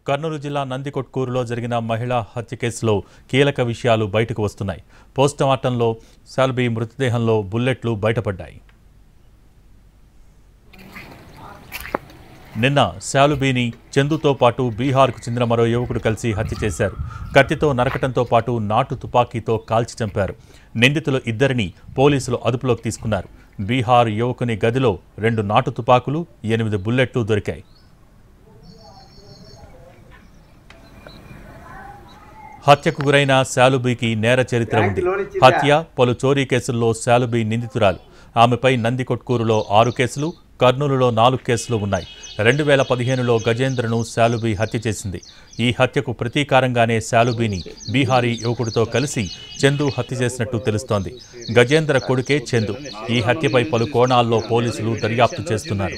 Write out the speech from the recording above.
కర్నూలు జిల్లా నందికొట్కూరులో జరిగిన మహిళా హత్య కేసులో కీలక విషయాలు బయటకు వస్తున్నాయి. పోస్టుమార్టంలో శాల్బీ మృతదేహంలో బుల్లెట్లు బయటపడ్డాయి. నిన్న శాలుబీని చందుతో పాటు బీహార్కు చెందిన మరో యువకుడు కలిసి హత్య చేశారు. కత్తితో నరకటంతో పాటు నాటు తుపాకీతో కాల్చి చంపారు. నిందితులు ఇద్దరిని పోలీసులు అదుపులోకి తీసుకున్నారు. బీహార్ యువకుని గదిలో 2 నాటు తుపాకులు, 8 బుల్లెట్లు దొరికాయి. హత్యకు గురైన శాలుబీకి నేర చరిత్ర ఉంది. హత్య, పలు చోరీ కేసుల్లో శాలుబీ నిందితురాలు. ఆమెపై నందికొట్కూరులో 6 కేసులు, కర్నూలులో 4 కేసులు ఉన్నాయి. 2015లో గజేంద్రను శాలుబీ హత్య చేసింది. ఈ హత్యకు ప్రతీకారంగానే శాలుబీని బీహారీ యువకుడితో కలిసి చందు హత్య చేసినట్టు తెలుస్తోంది. గజేంద్ర కొడుకే చందు. ఈ హత్యపై పలు కోణాల్లో పోలీసులు దర్యాప్తు చేస్తున్నారు.